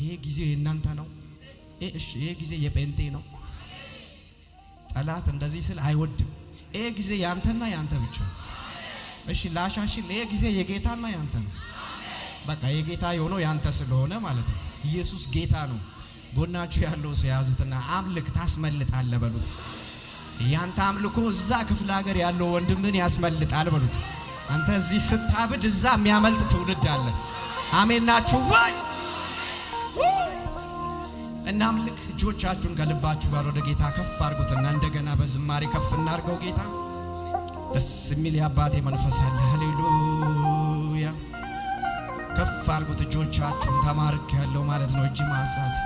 ይሄ ጊዜ የእናንተ ነው። እሺ ይሄ ጊዜ የጴንጤ ነው። ጠላት እንደዚህ ስል አይወድም። ይሄ ጊዜ ያንተና ያንተ ብቻ። እሺ ላሻሽን ይሄ ጊዜ የጌታና ያንተ ነው። በቃ የጌታ የሆነው ያንተ ስለሆነ ማለት ነው። ኢየሱስ ጌታ ነው። ጎናችሁ ያለው ሰው ያዙትና አምልክ ታስመልጣለህ በሉት። ያንተ አምልኮ እዛ ክፍለ ሀገር ያለው ወንድምን ያስመልጣል በሉት። አንተ እዚህ ስታብድ እዛ የሚያመልጥ ትውልድ አለ። አሜን ናችሁ ወይ? እናምልክ። እጆቻችሁን ከልባችሁ ጋር ወደ ጌታ ከፍ አድርጉትና እንደገና በዝማሬ ከፍ እናርገው። ጌታ ደስ የሚል የአባቴ መንፈስ አለ። ሃሌሉያ። ከፍ አድርጉት እጆቻችሁን። ተማርክ ያለው ማለት ነው። እጅ ማንሳት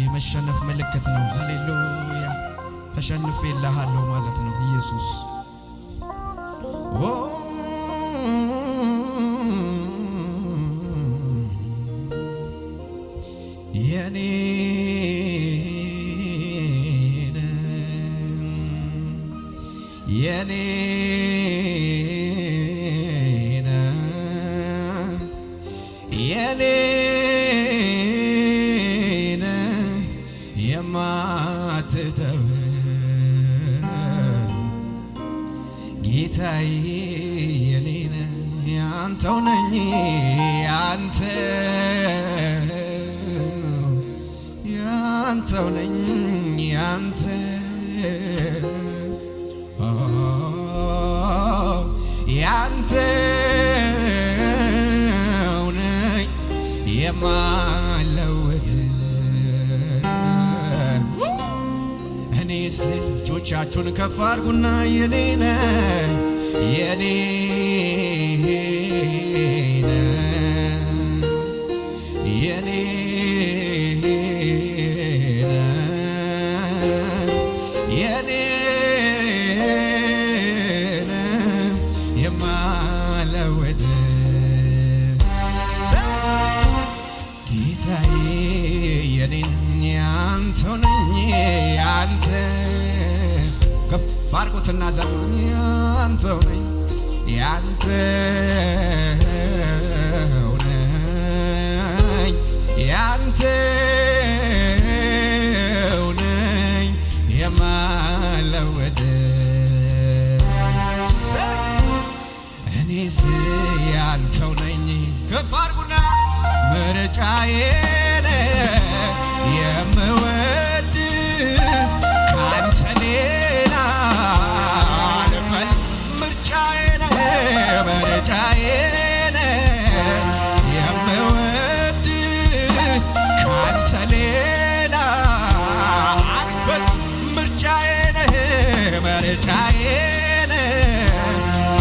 የመሸነፍ ምልክት ነው። ሃሌሉያ። ተሸንፌልሃለሁ ማለት ነው ኢየሱስ። የኔ የኔ የኔ የማትተው ጌታዬ የኔ ያንተው ነኝ ያንተ ያንተው ነኝ ያንተ ያንተው ነኝ የማልለወጥ እኔ ስል እጆቻችሁን ከፍ አድርጉና የኔ ነህ የኔ የኔ የኔ የማልለወጥ ጌታዬ የኔ ያንተው ነኝ ያንተ ከፍ አድርጉትና ዘምሩ። ያንተው ነኝ ያንተው ነኝ ያንተው ነኝ የማልለወጥ እኔስ ያንተው ነኝ። ከፍ አድርጉና ምርጫዬ የምወድ ካንተ ሌላ አልፈልግ። ምርጫዬ ምርጫዬ የምወድ ካንተ ሌላ አልፈልግ። ምርጫዬ ምርጫዬ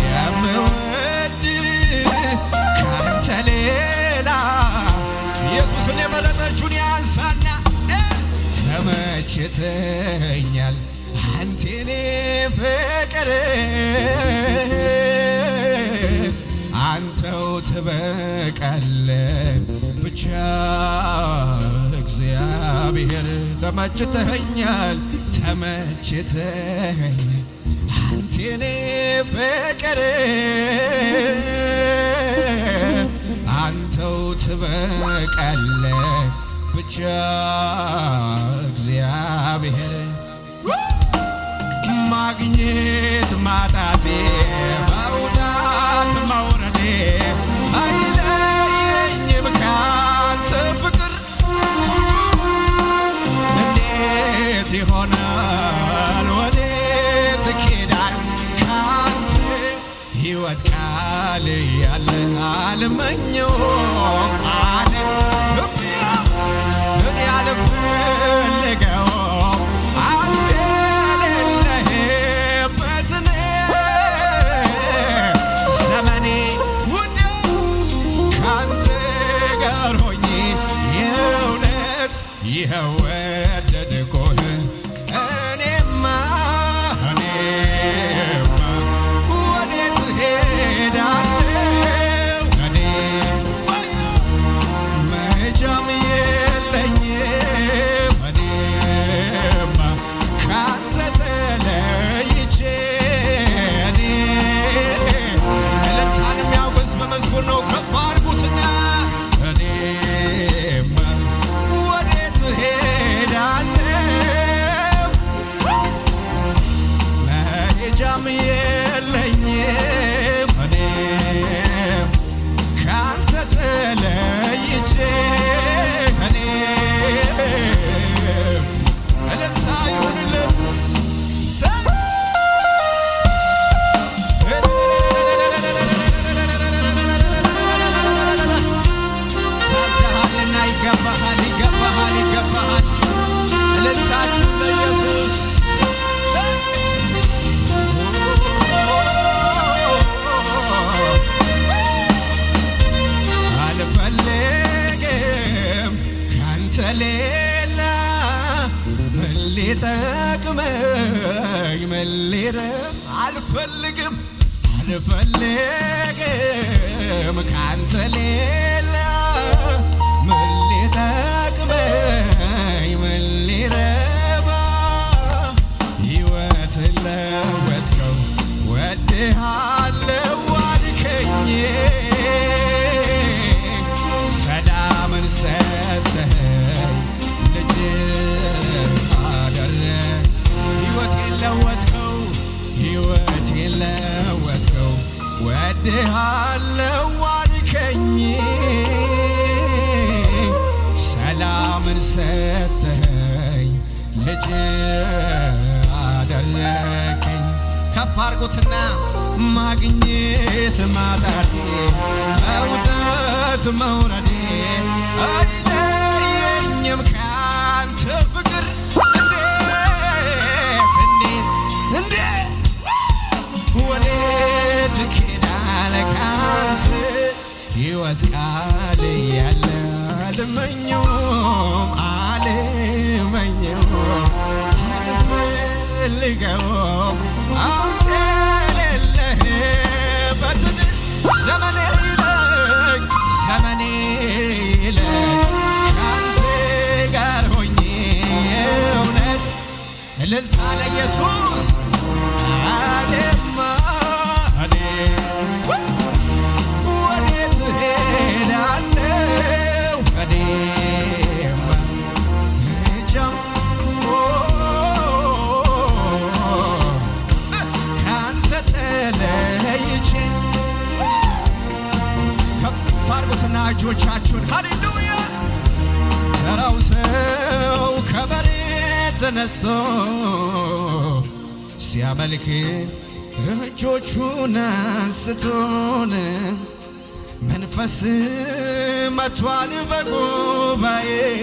የምወድ ካንተ ሌላ ኢየሱስን የመረጠችውን ያንሳና ተመችተኛል አንቴኔ ፍቅር አንተው ትበቃለህ ብቻ እግዚአብሔር። ተመችተኛል ተመችተኛል አንቴኔ ፍቅር አንተው ትበቃለህ ብቻ እግዚአብሔር። ማግኘት ማጣቴ መውጣት መውረዴ አይለየኝም ካንተ ፍቅር። እንዴት ይሆናል ወዴት እሄዳለሁ ካንተ ሕይወት ቃል ያለ አልመኘውም ያልፈልገው አንተ የሌለህበትን ዘመኔ ሁሉ ካንተ ጋር ሆኜ የእውነት ይኸው ወደድኩህ። እኔማ ወዴት ሄዳለሁ? እኔ መሄጃም የለኝም። እኔማ ካንተ ተለይቼ እኔ እልልታን የሚያወዝ በመዝሙር ነው። ከፍ አድርጉትና እኔማ ካንተ ሌላ ምን ሊጠቅመኝ ምን ሊረም አልፈልግም ካንተ ሌላ ምን ሊጠቅመኝ ምን ሊረባ ሕይወትን ለወጥከው ወድሃለው አልከኝ ሰላምን ሰጠኸኝ ልጅ አደረግ ሕይወቴን ለወጥከው ወድሃለው አልከኝ ሰላምን ሰጠኸኝ ልጅ አደረከኝ። ከፍ አድርጉትና ማግኘት ማጣቴ መውጣት መውረዴ አይለየኝም ካንተ ፍቅር እንዴት ወዴት እሄዳለሁ ካንተ ሕይወት ቃል ያለ አልመኘውም አልፈልገውም አንተ የሌለህበት ዘመኔ ይለቅ ካንተ ጋር ሆኜ እውነት እልልታ ለኢየሱስ ወዴት እሄዳለሁ ካንተ ተለይቼ ከፍ አድርጉትና እጆቻችሁን ሃሌሉያ ተራው ሰው ከመሬት ተነስቶ ሲያመልክ እጆቹን አንስቶን መንፈስ መቷል በጉባኤው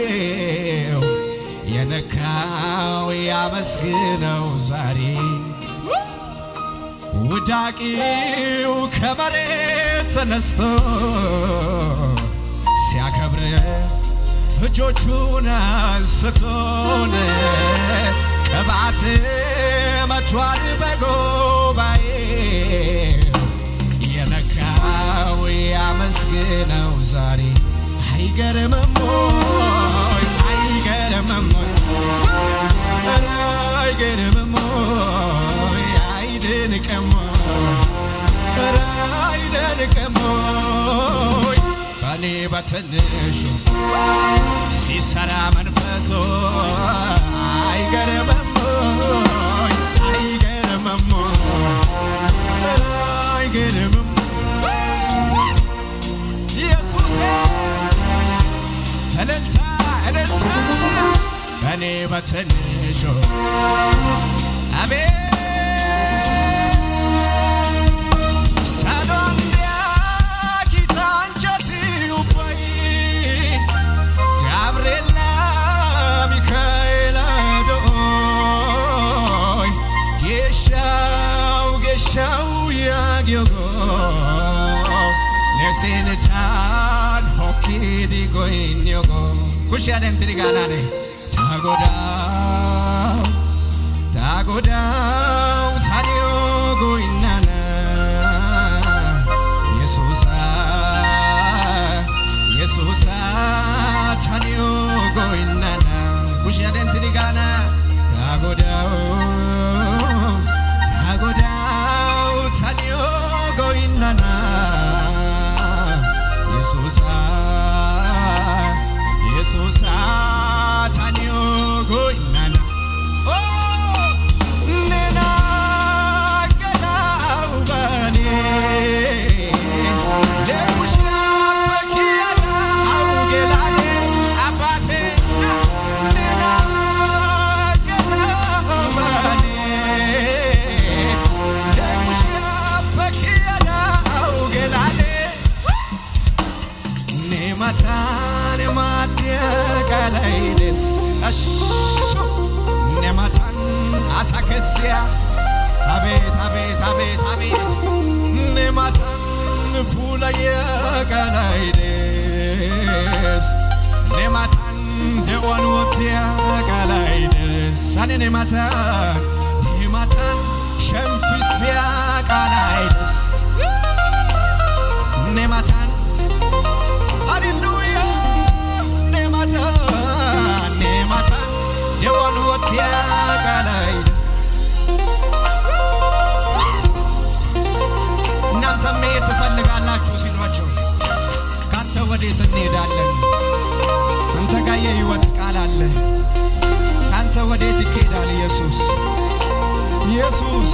የነካው ያመስግነው ዛሬ ውዳቂው ከመሬት ተነስቶ ሲያከብር እጆቹን አንስቶን ቅባት መቷል በጉባኤው የነካው ያመስግነው ዛሬ አይገርምም ወይ አይገርምም ወይ አይደንቅም ወይ በኔ በትንሹ ሲሰራ መንፈሶ አይገርምም አይገርምም ኢየሱስ እልልታ በኔ በትንሹ አቤት Senitan hoki di goinyogo kushaden triganane tagodau tanyogo inana Yesusa tanyogo inana kushaden trigana tagodau tanyogo inana Yesusa tanyogo inana nena gana ubane lekusha pakiana augelane abate nena gana ubane lekusha pakiana augelane nematan madiakalaides asho nematan asakesya abet nematan pulayakalaides nematan ኔማታን ሸምፒስያ ቃላይደስ ኔማታን ሃሌሉያ ኔማታን የዋን ወጥያ ቃላይደስ እናንተ መሄድ ትፈልጋላችሁ ሲሏቸው ካንተ ወዴት እንሄዳለን? አንተ ጋር የሕይወት ቃል አለ። ካንተ ወዴት ይኬዳል? ኢየሱስ ኢየሱስ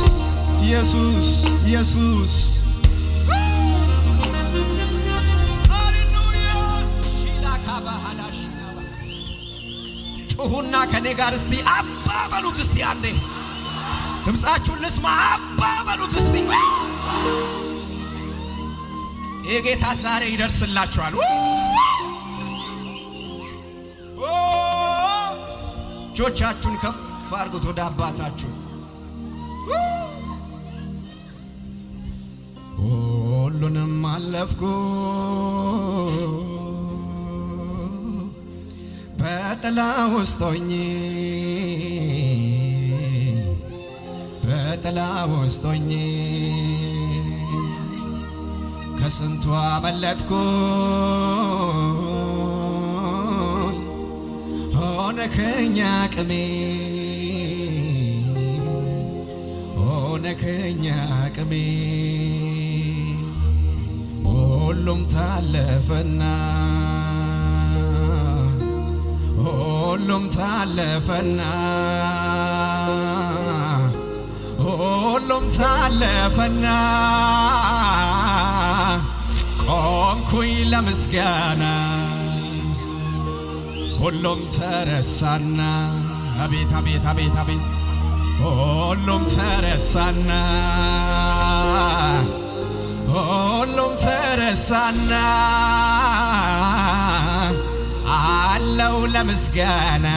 ኢየሱስ ኢየሱስ ሃሌሉያ ሺላካባሃላሽናባ ጩኹና ከኔ ጋር እስቲ አባ በሉት እስቲ አንዴ ድምፃችሁን ልስማ። አባ በሉት እስቲ የጌታ ዛሬ ይደርስላችኋል። እጆቻችሁን ከፍ አድርጉት ወደ አባታችሁ። ሁሉንም አለፍኩ በጥላ ውስጥ ሆኜ በጥላ ውስጥ ሆኜ ከስንቱ አመለጥኩኝ ሆነከኝ አቅሜ ሆነከኝ አቅሜ ሁሉም ታለፈና ሁሉም ታለፈና ሁሉም ታለፈና ቆምኩኝ ለምስጋና ሁሉም ተረሳና አቤት አቤት አቤት አቤት ሁሉም ተረሳና ሁሉም ተረሳና አለው ለምስጋና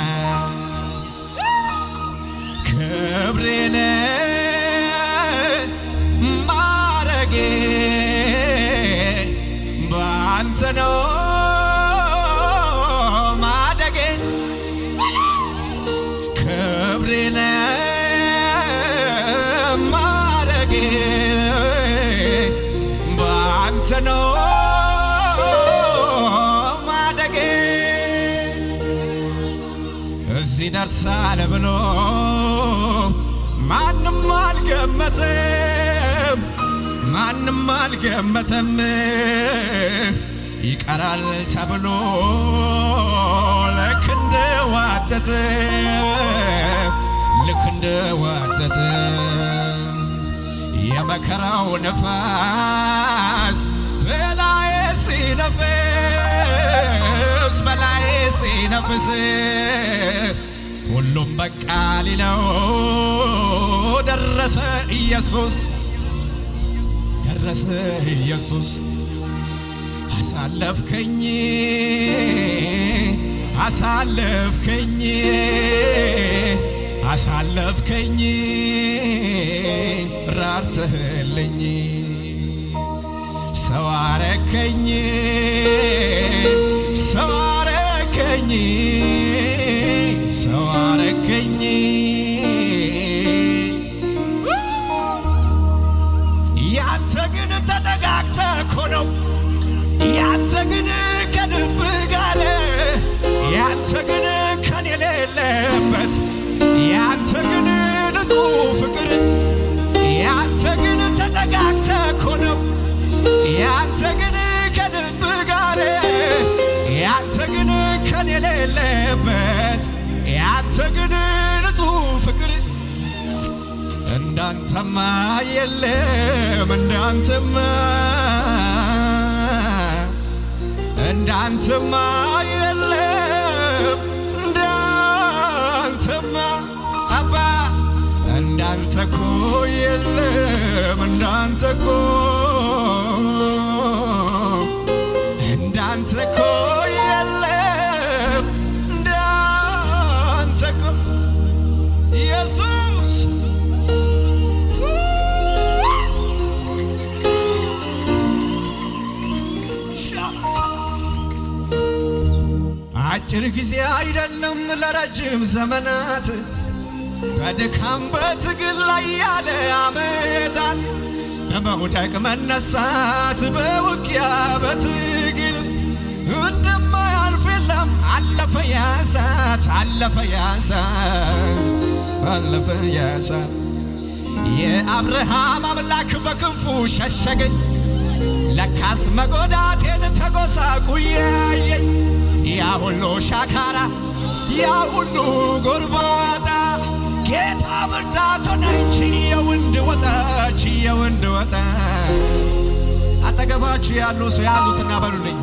ክብሬን ማረጌ ባንተ ነው ማደጌ ክብሬን ማረጌ ባንተ ነው ማደጌ እዚህ ደርሳል ብሎ ማንም አልገመተም ማንም አልገመተም ይቀራል ተብሎ ልክ እንደዋተተ ልክ እንደዋተተ የመከራው ነፋስ በላዬ ሲነፍስ በላዬ ሲነፍስ ሁሉም በቃ ሊለው ደረሰ ኢየሱስ ደረሰ ኢየሱስ አሳለፍከኝ አሳለፍከኝ አሳለፍከኝ ራርተህልኝ ሰው አረከኝ ሰው አረከኝ ሰው አረከኝ ያንተ ግን ተጠጋግተህ እኮ ነው ያንተ ግን ከልብ ጋር ያንተ ግን ከኔ የሌለበት ያንተ ግን ንጹሕ ፍቅር ያንተ ግን ተጠጋግተህ እኮ ነው ያንተ ግን ከልብ ጋር ያንተ ግን ከኔ የሌለበት ያንተ ግን ንጹሕ ፍቅር እንዳንተማ የለም እንዳንተማ እንዳንተማ የለም እንዳንተማ አባ እንዳንተ እኮ የለም እንዳንተ እኮ እንዳንተ እኮ የለም እንዳንተ እኮ ኢየሱስ አጭር ጊዜ አይደለም ለረጅም ዘመናት በድካም በትግል ላይ ያለ ዓመታት በመውደቅ መነሳት በውጊያ በትግል እንደማያልፍ የለም አለፈ ያሳት አለፈ ያሳት አለፈ ያሳት የአብርሃም አምላክ በክንፉ ሸሸገኝ ለካስ መጎዳቴን ተጎሳቁያየኝ ያ ሁሉ ሻካራ ያ ሁሉ ጎርባጣ ጌታ ብርታት ሆነኝ ችየውንድ ወጣ አጠገባችሁ ያሉ ሰው ያዙትና በሉልኝ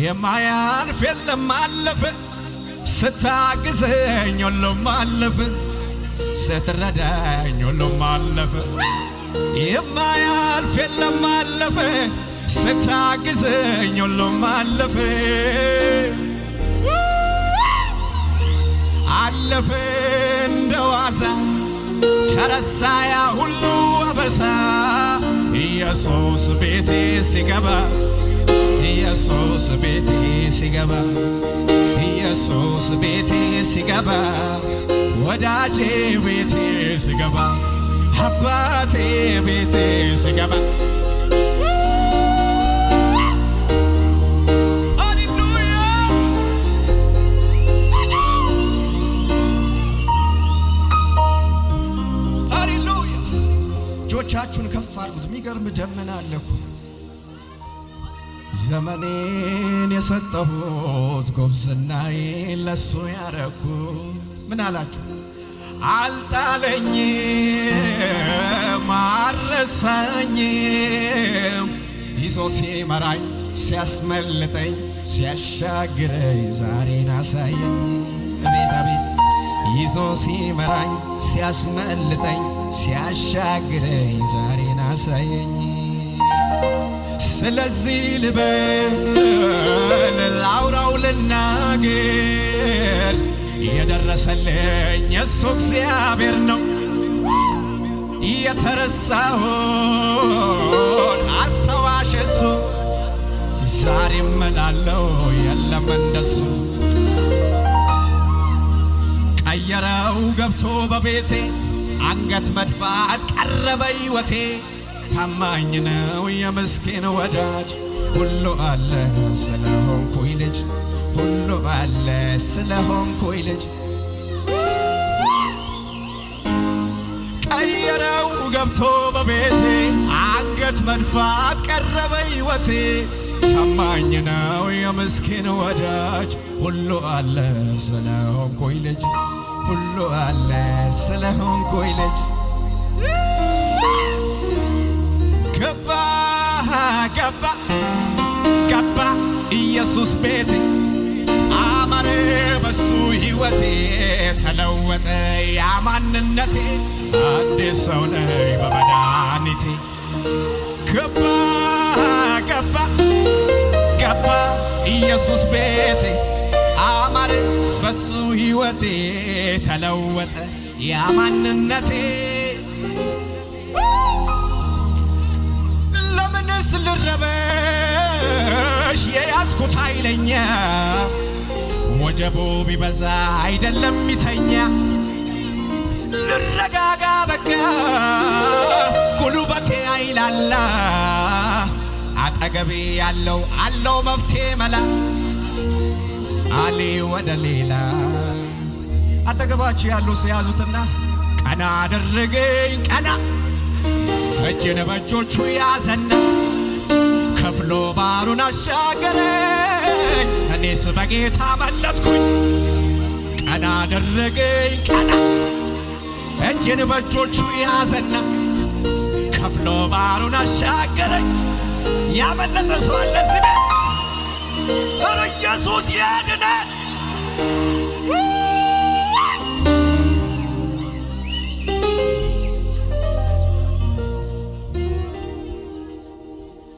የማያልፍ የለም አለፈ ስታግዘኝ ሁሉም አለፈ ስትረዳኝ ሁሉም አለፈ የማያልፍ የለም አለፈ ስታግዘኝ ሁሉም አለፈ አለፈ እንደ ዋዛ ተረሳ ያ ሁሉ አበሳ ኢየሱስ ቤቴ ሲገባ ኢየሱስ ቤቴ ሲገባ ኢየሱስ ቤቴ ሲገባ ወዳጄ ቤቴ ሲገባ አባቴ ቤቴ ሲገባ እጆቻችሁን ከፍ አድርጉት። የሚገርም ደመና አለ እኮ ዘመኔን የሰጠሁት ጎብዝናዬን ለሱ ያረኩት ምን አላችሁ? አልጣለኝም አልረሳኝም ይዞ ሲመራኝ ሲያስመልጠኝ ሲያሻግረኝ ዛሬን አሳየኝ። አቤት አቤት ይዞ ሲመራኝ ሲያስመልጠኝ ሲያሻግረኝ ዛሬን አሳየኝ። ስለዚህ ልበል ላውራው ልናገር የደረሰልኝ የሱ እግዚአብሔር ነው። የተረሳውን አስታዋሽ እሱ ዛሬም እላለሁ የለም እንደሱ። ቀየረው ገብቶ በቤቴ አንገት መድፋት ቀረበ ሕይወቴ። ታማኝ ነው የምስኪን ወዳጅ ሁሉ አለ ስለሆንኩኝ ልጅ ሁሉ አለ ስለሆንኩኝ ልጅ። ቀየረው ገብቶ በቤቴ አንገት መድፋት ቀረበ ሕይወቴ። ታማኝ ነው የምስኪን ወዳጅ ሁሉ አለ ስለሆንኩኝ ልጅ ሁሉ አለ ስለሆንኩኝ ልጅ። ገባ ገባ ገባ ኢየሱስ ቤቴ አማረ በሱ ሕይወቴ ተለወጠ ያ ማንነቴ አዲስ ሰው ነኝ በመድኃኒቴ። ገባ ገባ ገባ ኢየሱስ ቤቴ አማረ በሱ ሕይወቴ ተለወጠ ያ ማንነቴ። ለምንስ ልረበሽ የያዝኩት ኃይለኛ ወጀቡ ቢበዛ አይደለም ሚተኛ። ልረጋጋ በቃ ጉልበቴ አይላላ አጠገቤ ያለው አለው መፍትሄ መላ አሌ ወደ ሌላ። አጠገባችሁ ያለው ሰው ያዙትና ቀና አደረገኝ ቀና እጄን በእጆቹ ያዘና ከፍሎ ባሩን አሻገረኝ እኔስ በጌታ መለጥኩኝ። ቀና አደረገኝ ቀና እጄን በእጆቹ ያዘና ከፍሎ ባሩን አሻገረኝ። ያመለጠ ሰው አለ እዚህ ቤት? ኧረ ኢየሱስ ያድናል።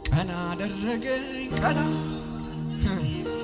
ቀና አደረገኝ ቀና